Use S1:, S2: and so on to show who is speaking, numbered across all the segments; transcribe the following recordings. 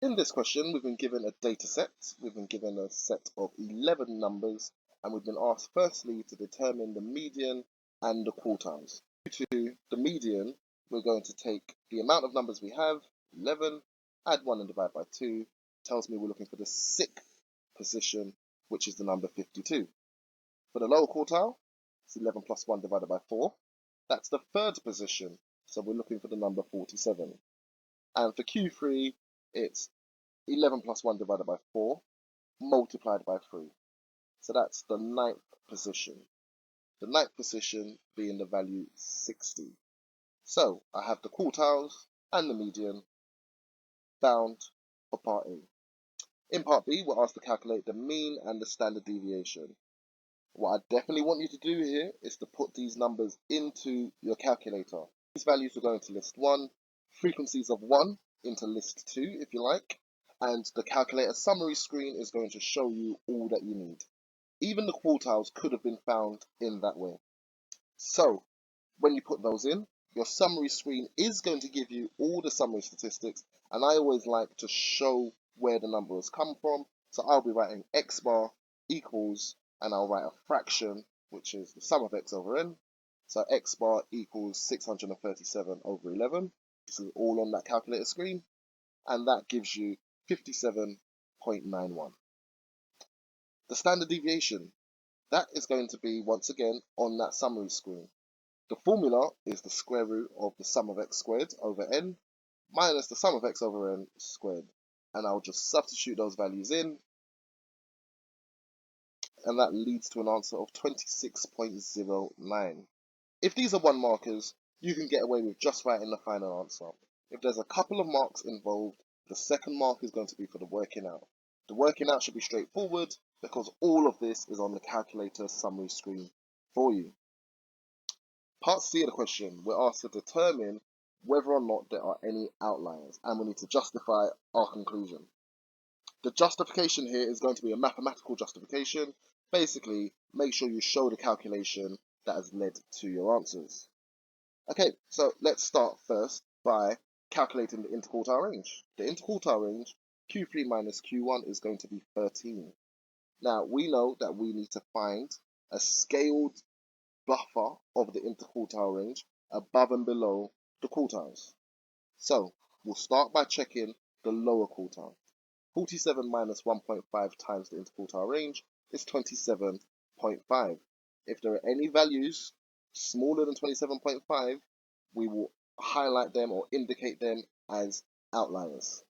S1: In this question, we've been given a data set. We've been given a set of 11 numbers, and we've been asked firstly to determine the median and the quartiles. To the median, we're going to take the amount of numbers we have, 11, add 1 and divide by 2. Tells me we're looking for the 6th position, which is the number 52. For the lower quartile, it's 11 plus 1 divided by 4. That's the 3rd position, so we're looking for the number 47. And for Q3, it's 11 plus 1 divided by 4 multiplied by 3. So that's the 9th position. The 9th position being the value 60. So I have the quartiles and the median found for part A. In part B, we're asked to calculate the mean and the standard deviation. What I definitely want you to do here is to put these numbers into your calculator. These values are going to list 1, frequencies of 1 into list 2 if you like, and the calculator summary screen is going to show you all that you need. Even the quartiles could have been found in that way. So when you put those in, your summary screen is going to give you all the summary statistics, and I always like to show where the number has come from. So I'll be writing x bar equals, and I'll write a fraction, which is the sum of x over n. So x bar equals 637 over 11. This is all on that calculator screen, and that gives you 57.91. The standard deviation, that is going to be once again on that summary screen. The formula is the square root of the sum of x squared over n minus the sum of x over n squared. And I'll just substitute those values in, and that leads to an answer of 26.09. If these are 1 markers, you can get away with just writing the final answer. If there's a couple of marks involved, the second mark is going to be for the working out. The working out should be straightforward because all of this is on the calculator summary screen for you. Part C of the question, we're asked to determine whether or not there are any outliers, and we need to justify our conclusion. The justification here is going to be a mathematical justification. Basically, make sure you show the calculation that has led to your answers. Okay, so let's start first by calculating the interquartile range. The interquartile range, Q3 minus Q1, is going to be 13. Now, we know that we need to find a scaled buffer of the interquartile range above and below the quartiles. So we'll start by checking the lower quartile. 47 minus 1.5 times the interquartile range is 27.5. If there are any values smaller than 27.5, we will highlight them or indicate them as outliers.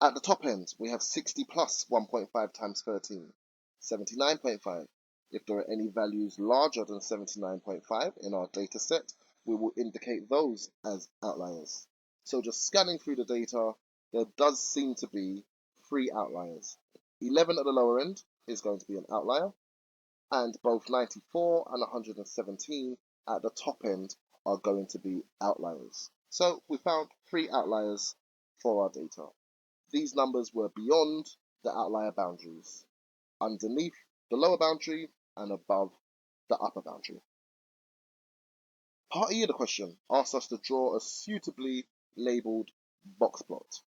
S1: At the top end, we have 60 plus 1.5 times 13, 79.5. If there are any values larger than 79.5 in our data set, we will indicate those as outliers. So just scanning through the data, there does seem to be 3 outliers. 11 at the lower end is going to be an outlier, and both 94 and 117 at the top end are going to be outliers. So we found 3 outliers for our data. These numbers were beyond the outlier boundaries, underneath the lower boundary and above the upper boundary. Part E of the question asks us to draw a suitably labelled box plot.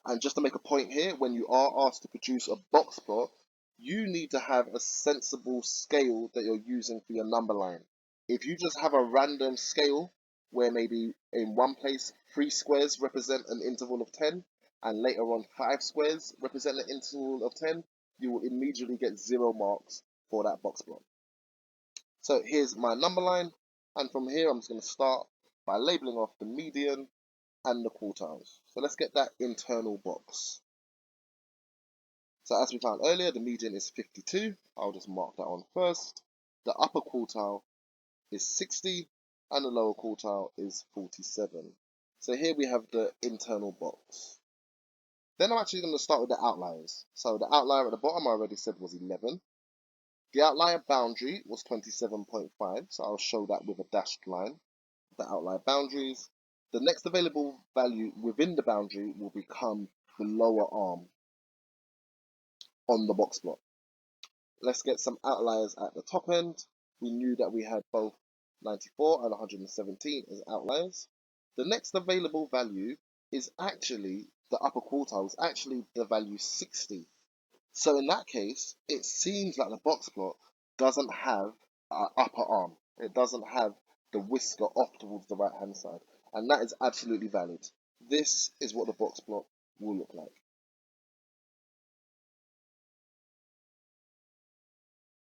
S1: And just to make a point here, when you are asked to produce a box plot, you need to have a sensible scale that you're using for your number line. If you just have a random scale where maybe in one place 3 squares represent an interval of 10 and later on 5 squares represent an interval of 10, you will immediately get 0 marks for that box plot. So here's my number line, and from here I'm just going to start by labeling off the median and the quartiles. So let's get that internal box. So as we found earlier, the median is 52. I'll just mark that on first. The upper quartile is 60 and the lower quartile is 47. So here we have the internal box. Then I'm actually going to start with the outliers. So the outlier at the bottom I already said was 11. The outlier boundary was 27.5, so I'll show that with a dashed line. The outlier boundaries. The next available value within the boundary will become the lower arm on the box plot. Let's get some outliers at the top end. We knew that we had both 94 and 117 as outliers. The next available value is actually, the upper quartile is actually the value 60. So in that case, it seems like the box plot doesn't have an upper arm. It doesn't have the whisker off towards the right hand side. And that is absolutely valid. This is what the box plot will look like.